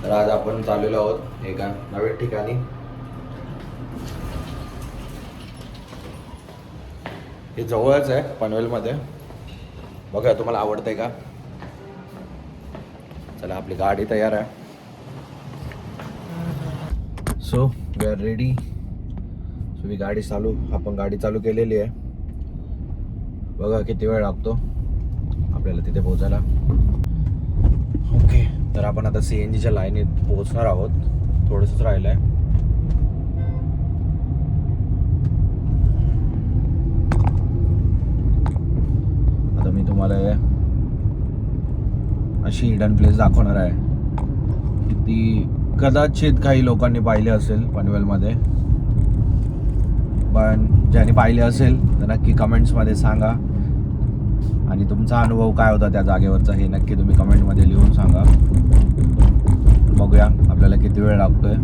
तर आज आपण चाललेलो आहोत एका नवीन ठिकाणी. हे जवळच आहे पनवेलमध्ये. बघा तुम्हाला आवडतंय का. चला आपली गाडी तयार आहे. So we are ready. So ही गाडी आपण गाडी चालू केलेली आहे. बघा किती वेळ लागतो आपल्याला तिथे पोहोचायला. ओके, तर आपण आता CNGच्या लाईनीत पोहोचणार आहोत. थोडंसंच राहिलं आहे. आता मी तुम्हाला अशी हिडन प्लेस दाखवणार आहे की ती कदाचित काही लोकांनी पाहिली असेल पनवेलमध्ये. पण ज्यांनी पाहिले असेल तर नक्की कमेंट्समध्ये सांगा. आणि तुमचा अनुभव काय होता त्या जागेवरचा हे नक्की तुम्ही कमेंटमध्ये लिहून सांगा. बघूया आपल्याला किती वेळ लागतोय.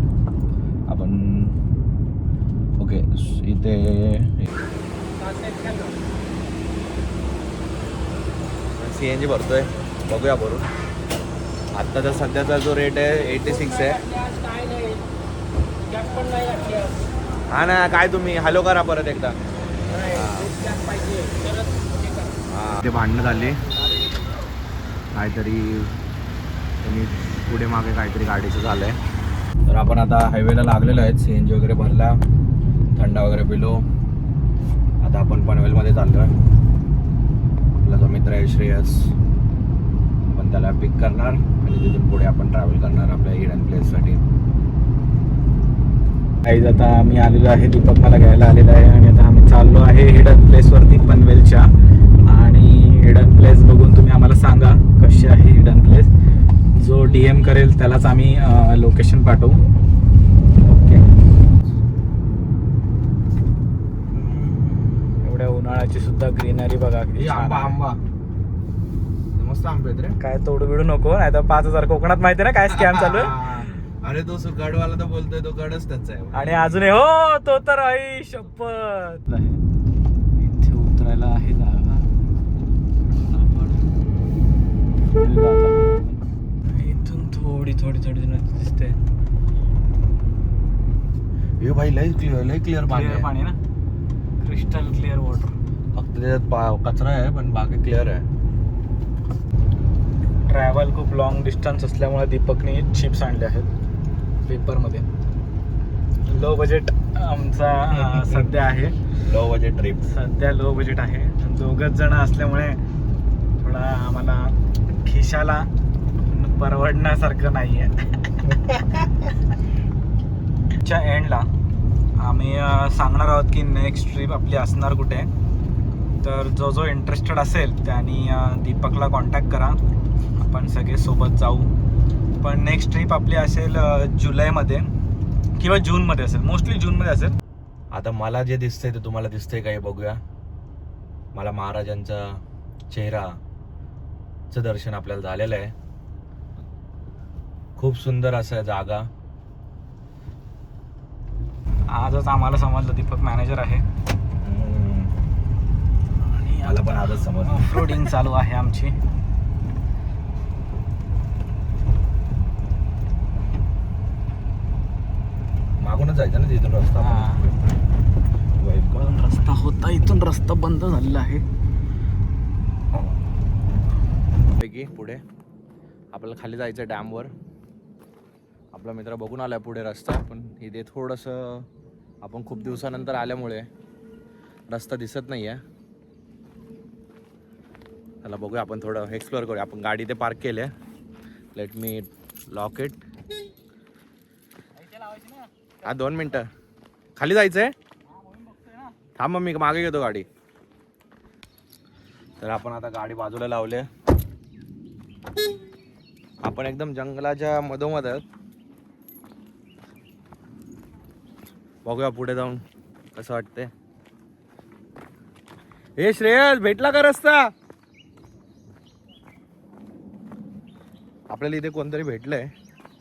आपण ओके इथे CNG भरतोय. बघूया भरून. आत्ता तर सध्याचा जो रेट आहे 86 आहे. हा ना, काय तुम्ही हॅलो करा परत एकदा. ते भांडणं झाले काहीतरी, त्यांनी पुढे मागे काहीतरी गाडीचं झालं आहे. तर आपण आता हायवेला लागलेलो आहेत. CNG वगैरे भरला, थंडा वगैरे पिलो. आता आपण पनवेलमध्ये चाललो आहे. आपला जो मित्र आहे श्रेयस, आपण त्याला पिक करणार आणि तिथून पुढे आपण ट्रॅव्हल करणार आपल्या हिडन प्लेससाठी. काहीच आता आम्ही आलेलो आहे. दीपक मला घ्यायला आलेला आहे आणि आता आम्ही चाललो आहे हिडन प्लेसवरती पनवेलच्या. आणि हिडन प्लेस बघून तुम्ही आम्हाला सांगा कशी आहे हिडन प्लेस. जो DM करेल त्यालाच आम्ही लोकेशन पाठवू. ओके, एवढ्या उन्हाळ्याची सुद्धा ग्रीनरी बघा. आंबा मस्त आंबे आहेत रे. काय तोडू बिडू नको, नाही तर 5,000 कोकणात माहिती ना काय स्कॅम चालू आहे. अरे तो सुकाडवाला तर बोलतोय तो कडच त्याचा आहे. आणि अजून हो तो तर आई शपथ. इथे उतरायला आहे जागा. इथून थोडी दिसते. हे भाई लय क्लिअर पाणी ना, क्रिस्टल क्लिअर वॉटर. फक्त त्याच्यात कचरा आहे पण बाकी क्लिअर आहे. ट्रॅव्हल खूप लॉंग डिस्टन्स असल्यामुळे दीपकने चिप्स आणले आहेत पेपरमध्ये. लो बजेट आमचा सध्या आहे. लो बजेट ट्रिप सध्या लो बजेट आहे. दोघच जण असल्यामुळे थोडा आम्हाला खिशाला परवडण्यासारखं नाही आहे. च्या एंडला आम्ही सांगणार आहोत की नेक्स्ट ट्रिप आपली असणार कुठे. तर जो इंटरेस्टेड असेल त्यांनी दीपकला कॉन्टॅक्ट करा. आपण सगळे सोबत जाऊ. पण नेक्स्ट ट्रिप आपली असेल जुलैमध्ये किंवा जूनमध्ये असेल. मोस्टली जूनमध्ये असेल. आता मला जे दिसतंय ते तुम्हाला दिसतंय का हे बघूया. मला महाराजांचा चेहराचं दर्शन आपल्याला झालेलं आहे. खूप सुंदर असं जागा. आजच आम्हाला समजलं दीपक मॅनेजर आहे. मला पण आजच समजलं. ऑफरोडिंग चालू आहे आमची. मागूनच जायचं ना तिथून रस्ता. इकडून रस्ता होता, इथून रस्ता बंद झालेला आहे. पैकी पुढे आपल्याला खाली जायचं डॅमवर. आपला मित्र बघून आलाय पुढे रस्ता. पण इथे थोडंसं आपण खूप दिवसानंतर आल्यामुळे रस्ता दिसत नाही आहे. त्याला बघूया, आपण थोडं एक्सप्लोअर करूया. आपण गाडी ते पार्क केली आहे. Let me lock it. हा 2 मिनटं खाली जायचंय. थांब मग मी मागे घेतो गाडी. तर आपण आता गाडी बाजूला लावले. आपण एकदम जंगलाच्या मधोमध आहोत. बघूया पुढे जाऊन कसं वाटतंय. हे श्रेयस, भेटला का रस्ता. आपल्याला इथे कोणतरी भेटलंय.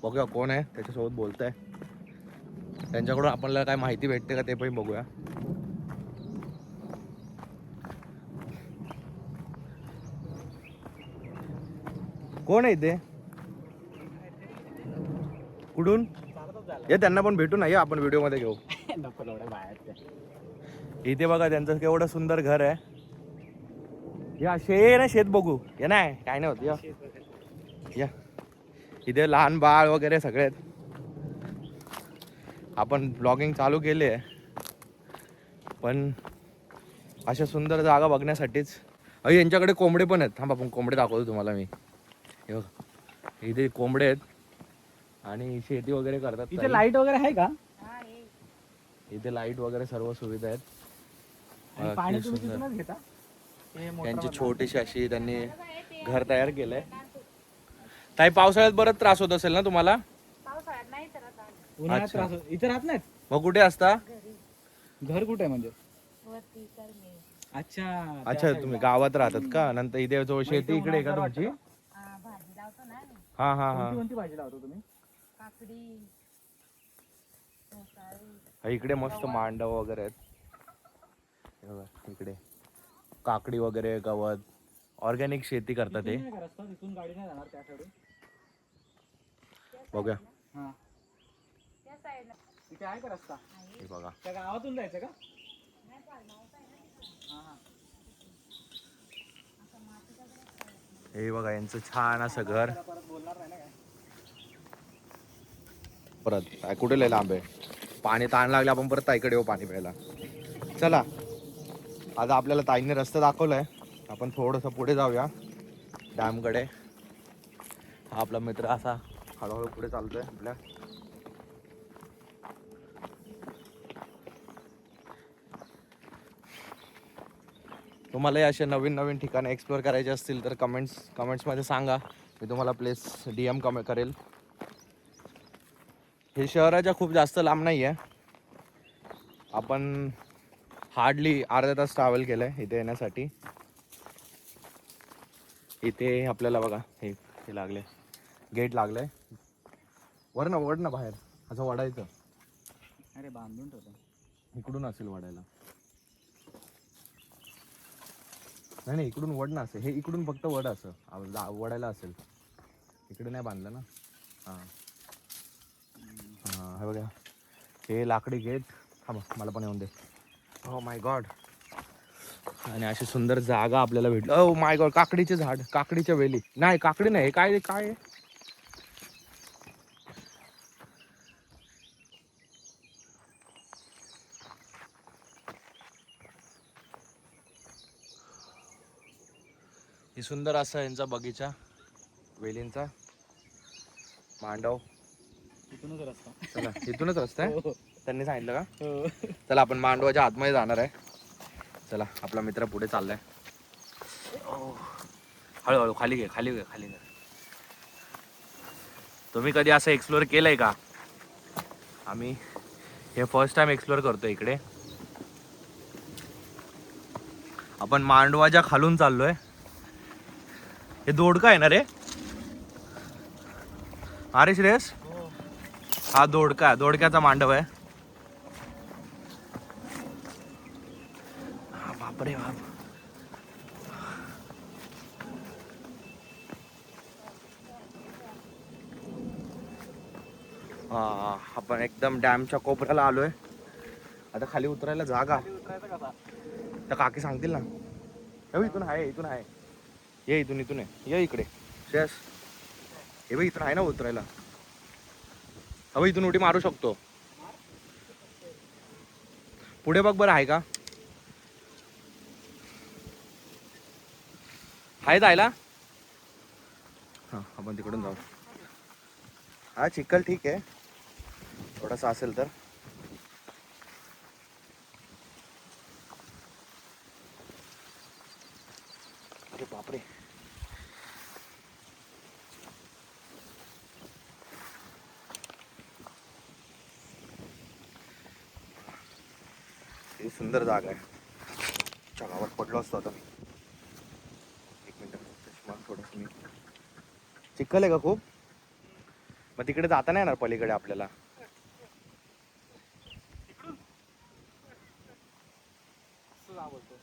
बघूया कोण आहे, त्याच्यासोबत बोलताय. त्यांच्याकडून आपल्याला काय माहिती भेटते का ते पण बघूया. कोण आहे ते? कुठून ये त्यांना पण भेटू ना, ये आपण व्हिडिओ मध्ये घेऊ. नको एवढं बाहेर. इथे बघा त्यांचं केवढं सुंदर घर आहे. या शेत ना, शेत बघू. ये नाही काय नाही होत. या इथे लहान बाळ वगैरे सगळे आहेत. आपण ब्लॉगिंग चालू केली आहे, पण अशा सुंदर जागा बघण्यासाठीच. यांच्याकडे कोंबडे पण आहेत. थांबा आपण कोंबडे दाखवतो तुम्हाला मी. हे बघा, इथे कोंबडे आहेत आणि शेती वगैरे करतात. इथे लाईट वगैरे आहे का? इथे लाईट वगैरे सर्व सुविधा आहेत. आणि पाणी तुम्ही तिथूनच घेता? त्यांची छोटीशी अशी त्यांनी घर तयार केलंय. ताई पावसाळ्यात बरंच त्रास होत असेल ना तुम्हाला? उन्हाळ्यात त्रास होतो. इथे राहत नाहीत? मग कुठे असता? घर कुठे आहे म्हणजे? अच्छा अच्छा, तुम्ही गावात राहतात का? नंतर इथे जो शेती इकडे आहे का तुमची? हा हा हा. कोणती भाजी लावतो तुम्ही? इकडे मस्त मांडव वगैरे आहेत. हे बघा, इकडे काकडी वगैरे, गवत, ऑर्गॅनिक शेती करतात ते. इथून गाडी नाही जाणार त्या साईडून. बघा हा तिथे आहे का रस्ता? हे बघा, त्या गावातून जायचं का? हे बघा यांचं छान असं घर. परत काय कुठे लय लांब आहे. पाणी ताण लागले, आपण परत ताईकडे येऊ पाणी प्यायला. चला आता आपल्याला ताईने रस्ता दाखवलाय, आपण थोडंसं पुढे जाऊया डॅमकडे. हा आपला मित्र असा हळूहळू पुढे चालतोय आपल्या. तुम्हाला असे नवीन नवीन ठिकाणे एक्सप्लोअर करायचे असतील तर कमेंट्समध्ये सांगा, मी तुम्हाला प्लेस DM करेल. हे शहराच्या खूप जास्त लांब नाही आहे. आपण हार्डली अर्धा तास ट्रॅव्हल केलं आहे इथे येण्यासाठी. इथे आपल्याला बघा हे लागले, गेट लागलं आहे. वड ना बाहेर असं वडायचं. अरे बांधून ठेवतो. इकडून असेल वडायला. नाही इकडून वड ना असेल. हे इकडून फक्त वड असं वडायला असेल. इकडे नाही बांधलं ना. हां हां, हे बघा हे लाकडी गेट. हा बघ, मला पण येऊन दे. Oh my God. आणि अशी सुंदर जागा आपल्याला भेटली. ओ माय गॉड, काकडीचे झाड, काकडीच्या वेली. नाही काकडी नाही, काय काय ही सुंदर असा यांचा बगीचा, वेलींचा, मांडव. इथूनच रस्ता. चला इथूनच रस्ता आहे. हो. त्यांनी सांगितलं का? हो. चला आपण मांडवाच्या आतमध्ये जाणार आहे. चला आपला मित्र पुढे चाललाय. हळूहळू खाली घे, खाली घे, खाली घे. तुम्ही कधी असं एक्सप्लोअर केलंय का? आम्ही हे फर्स्ट टाइम एक्सप्लोअर करतोय इकडे. आपण मांडवाच्या खालून चाललोय. हे दोडका आहे ना रे? अरे श्रेयस, हा दोडक्याचा मांडव आहे. बापरे बाप. हा आपण एकदम डॅमच्या कोपऱ्याला आलोय. आता खाली उतरायला जागा त्या काकी सांगतील ना. इथून आहे, इथून आहे. ये इथून आहे. ये इकडे श्रेयस. हे बघ इथून आहे ना उतरायला. अहो इथून उडी मारू शकतो. पुढे बघ बरं आहे का? आहे जायला? हां आपण तिकडून जाऊ. हा चिखल ठीक आहे, थोडासा असेल तर. अरे बापरे. ही सुंदर जागा आहे. गावात पडलो असतो आता मी. एक मिनिट, थोडस मी. चिखल आहे का खूप? मग तिकडे जाता नाही येणार पलीकडे आपल्याला.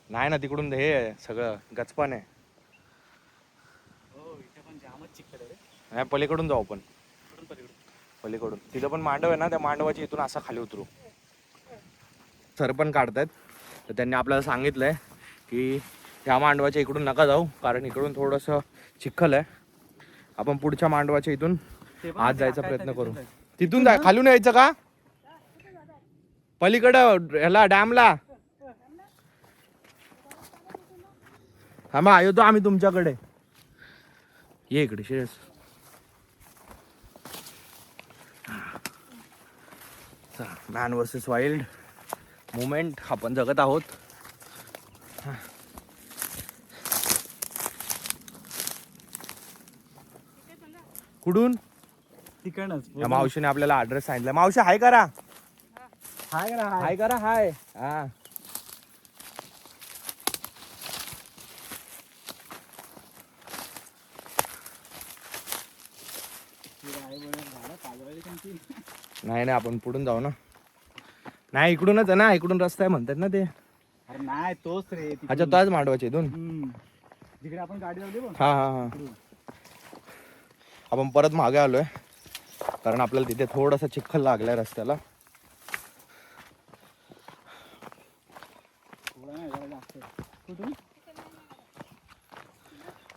नाही ना, तिकडून हे आहे सगळं गचपान आहे. नाही पलीकडून जाऊ आपण. पलीकडून तिथं पण मांडव आहे ना, त्या मांडवाच्या इथून असा खाली उतरू. सर पण काढतायत, तर त्यांनी आपल्याला सांगितलंय की ह्या मांडवाच्या इकडून नका जाऊ, कारण इकडून थोडंसं चिखल आहे. आपण पुढच्या मांडवाच्या इथून आत जायचा प्रयत्न करू. तिथून जाय, खालून यायचं का पलीकडं ह्याला डॅमला? हा मग येतो आम्ही तुमच्याकडे. ये इकडे Shreyas. Man versus wild movement आपण जगत आहोत. कुठून? तिकडनंच या मावशीने आपल्याला ऍड्रेस सांगितला. मावशी हाय करा, हाय करा हाय करा, हाय. हा नाही नाही, आपण पुढून जाऊ ना. नाही इकडूनच आहे ना, इकडून रस्ता आहे म्हणतात ना ते. अरे नाही तोच रे. अच्छा तोच मांडवाच्या इथून. जिकडे आपण गाडी लावली बघ. हा हा हा. आपण परत मागे आलोय, कारण आपल्याला तिथे थोडासा चिखल लागलाय रस्त्याला. कुठून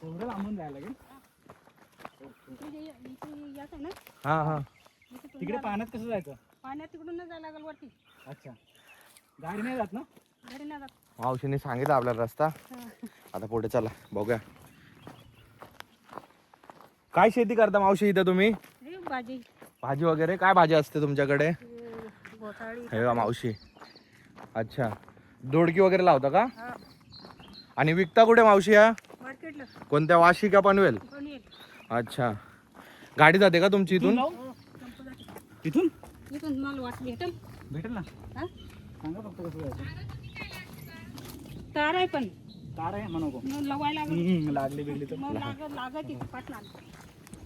थोडं लांबून जायला लागेल. हा हा. तिकडे पाण्यात कसं जायचं? पाण्यात तिकडून जायला लागेल वरती. अच्छा, गाडी नाही जात ना? गाडी नाही जात. मावशीने सांगितलं आपल्याला रस्ता. आता पुढे चला बघूया. काय शेती करता मावशी इथं तुम्ही? हे भाजी भाजी वगैरे काय भाजी असते तुमच्याकडे? घोसाळी. हे बघा मावशी. अच्छा, दोडकी वगैरे लावता का? हा, आणि विकता कुठे मावशी या? मार्केटला कोणत्या, वाशी का पनवेल? पण येईल. अच्छा, गाडी जाते का तुमची इथून? हो, संपू जाते. इथून इथून मला वाट भेटेल. भेटेल ना? हा? सांगा फक्त कसं जायचं. तार आहे पण कार आहे म्हणू नको. मग लवायला लागेल. लागली बिगली तर मग लागत इथे पाठ लागत.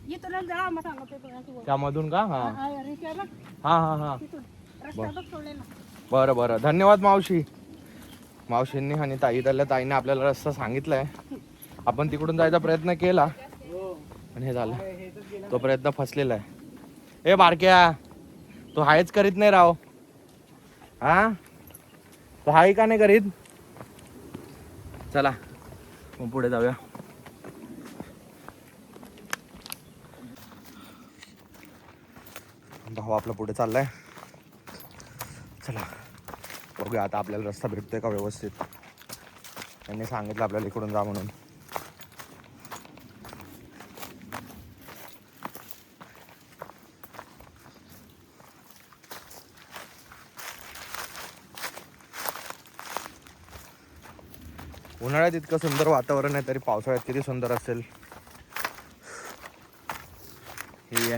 इथूनच जा मग सांगतो कोणाची गोष्ट. त्यामधून का? हा हा, रिक्षा बघ हा हा हा. तिथून रस्ता बघ सोडलेला. बरं बरं, धन्यवाद मावशी. मावशींनी आणि ताईने आपल्याला रस्ता सांगितलाय. आपण तिकडून जायचा प्रयत्न केला, पण हे झालं, तो प्रयत्न फसलेला आहे. ए बारक्या, तो हायच करीत नाही राव. हा, तो हाय का नाही करीत? चला मग पुढे जाऊया. भाऊ आपला पुढे चाललाय. चला बघूया आता आपल्याला रस्ता भेटतोय का व्यवस्थित. त्यांनी सांगितलं आपल्याला इकडून जा म्हणून. उन्हाळ्यात इतकं सुंदर वातावरण आहे, तरी पावसाळ्यात किती सुंदर असेल. हे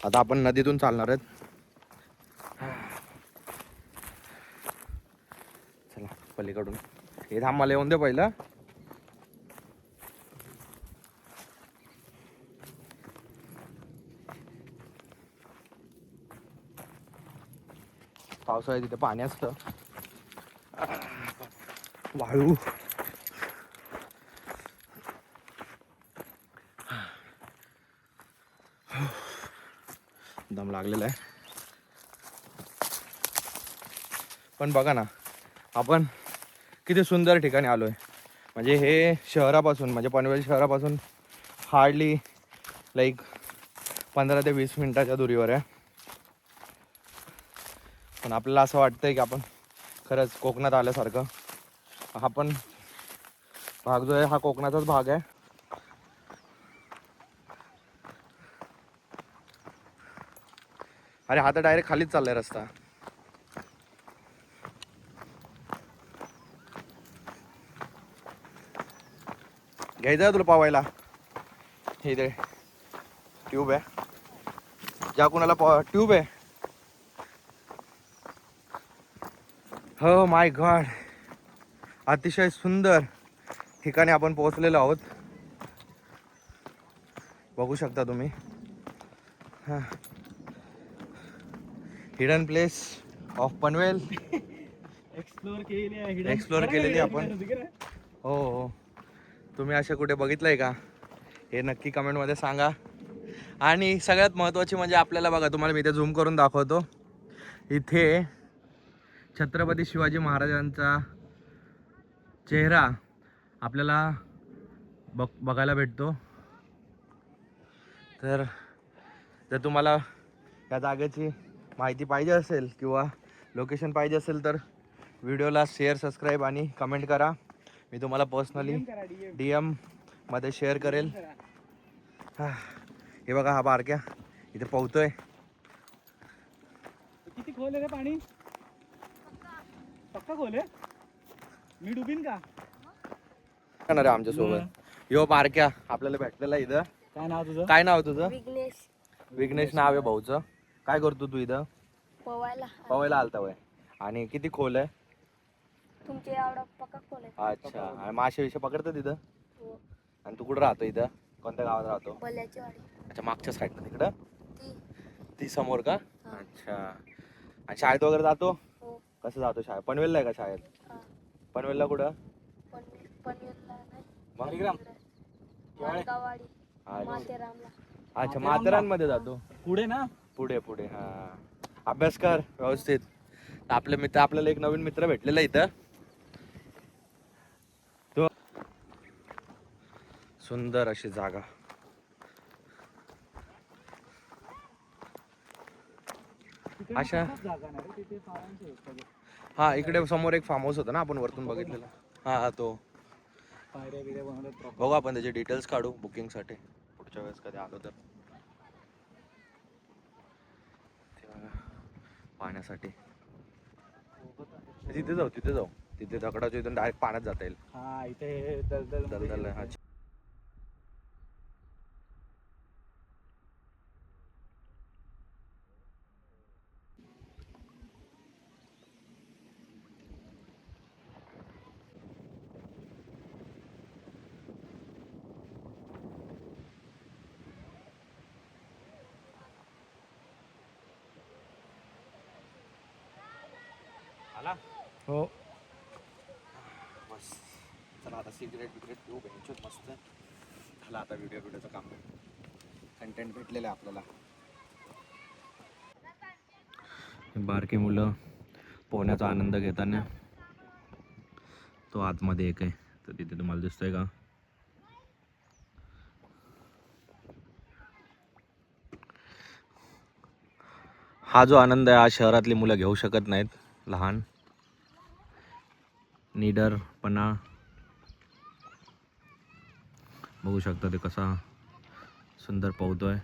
आता आपण नदीतून चालणार आहेत. चला पलीकडून. हे थांब, मला येऊन दे पहिलं. पावसाळ्यात तिथे पाणी असतं, वाळू. दम लागलेला आहे. पण बघा ना, आपण किती सुंदर ठिकाणी आलोय. म्हणजे हे शहरापासून, म्हणजे पनवेल शहरापासून हार्डली लाईक 15 ते 20 मिनिटाच्या दुरीवर आहे. पण आपल्याला असं वाटतंय की आपण खरंच कोकणात आल्यासारखं. हा पण भाग जो आहे हा कोकणाचाच भाग आहे. अरे हा तर डायरेक्ट खालीच चाललाय रस्ता. घ्यायचं आहे तुला पावायला? हे इथे ट्यूब आहे, ज्या कुणाला ट्यूब आहे. हो माय गॉड, अतिशय सुंदर ठिकाणी आपण पोहोचलेलो आहोत. बघू शकता तुम्ही. हां, hidden place of Panvel explore केलेली आपण. हो हो, तुम्ही असे कुठे बघितलंय का? हे नक्की कमेंटमध्ये सांगा. आणि सगळ्यात महत्त्वाची म्हणजे आपल्याला बघा, तुम्हाला मी इथे झूम करून दाखवतो. इथे छत्रपती शिवाजी महाराजांचा चेहरा आपल्याला बघायला भेटतो. तर जर तुम्हाला या जागेची माहिती पाहिजे असेल किंवा लोकेशन पाहिजे असेल तर व्हिडिओला शेअर, सबस्क्राईब आणि कमेंट करा. मी तुम्हाला पर्सनली DM मध्ये शेअर करेल. हे बघा, हा बारक्या इथे पोहतोय. किती खोल आहे रे पाणी? पक्का खोल आहे? मी डुबीन का? रे आमच्या सोबत यो बारक्या आपल्याला भेटलेला इथं. काय नाव तुझं? काय नाव तुझं? विघ्नेश. विघ्नेश नाव आहे भाऊचं. काय करतो तू इथं? पवायला. पवायला आलता वय. आणि किती खोल आहे? तुमचे एवढा पक्का खोल आहे. अच्छा. आणि मासे विषय पकडतात तिथं? हो. आणि तू कुठं राहतो इथं? कोणत्या गावात राहतो? बल्याची वाडी. अच्छा, मागच्या साईडला तिकडं? ती. ती समोर का? हा. अच्छा. आणि शाळेत वगैरे जातो? हो. कसं जातो शाळेत? पनवेलला आहे का शाळेत? हा. पनवेलला कुठं? पनवेलला नाही. हरिग्राम. मालगावाडी. अच्छा. माथेरामला. अच्छा, माथेरानमध्ये जातो. पुढे ना? पुढे पुढे. हा, अभ्यास कर व्यवस्थित. आपले मित्र, आपल्याला एक नवीन मित्र भेटलेला इथं. तो सुंदर अशी जागा. अशा जागा नाही रे, तिथे फारांचे आहेत सगळे. हा, इकडे समोर एक फार्म हाऊस होता ना आपण वरतून बघितलेला. हा, तो पायऱ्या बिऱ्या बनवल्यात proper. बघू आपण, त्याचे डिटेल्स काढू बुकिंगसाठी पुढच्या वेळेस कधी आलो तर. ते बघा, पाण्यासाठी तिथे जाऊ, तिथे जाऊ. तिथे दगडाच्या इथून डायरेक्ट पाण्यात जाता येईल. हा, इथे दलदल दलदल आहे. हा. आला? हो. बस, चला आता सिगरेट बिगरेट पिऊ घ्यायचो मस्त. झाला आता व्हिडिओचं काम. कंटेंट भेटलेलं आहे आपल्याला. बारके मुलं पोहण्याचा आनंद घेताना. तो आतमध्ये एक आहे, तर तिथे तुम्हाला दिसतोय का? हा जो आनंद आहे, हा शहरातली मुलं घेऊ शकत नाहीत. लहान निडरपणा बघू शकता, ते कसा सुंदर पोहतोय.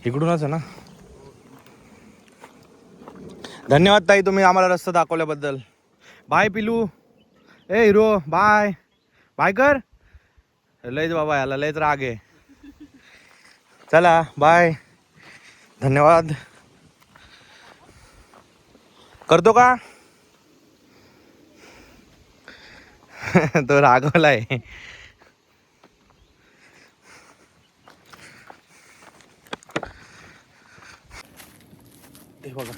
इकडूनच आहे ना. धन्यवाद ताई, तुम्ही आम्हाला रस्ता दाखवल्याबद्दल. बाय पिलू. ए हिरो, बाय बाय कर. लयच बाबा, याला लयच राग आहे. चला बाय, धन्यवाद. करतो का? तो रागवलाय. ते बघा,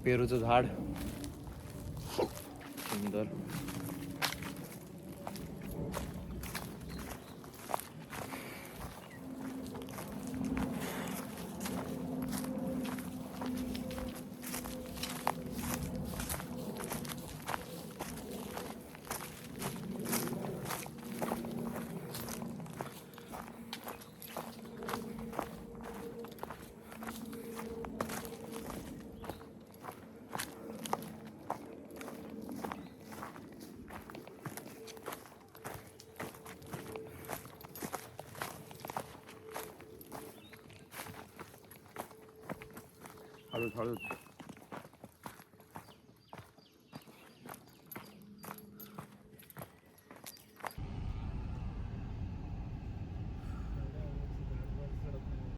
पेरूचं झाड सुंदर. हळूच हळूच.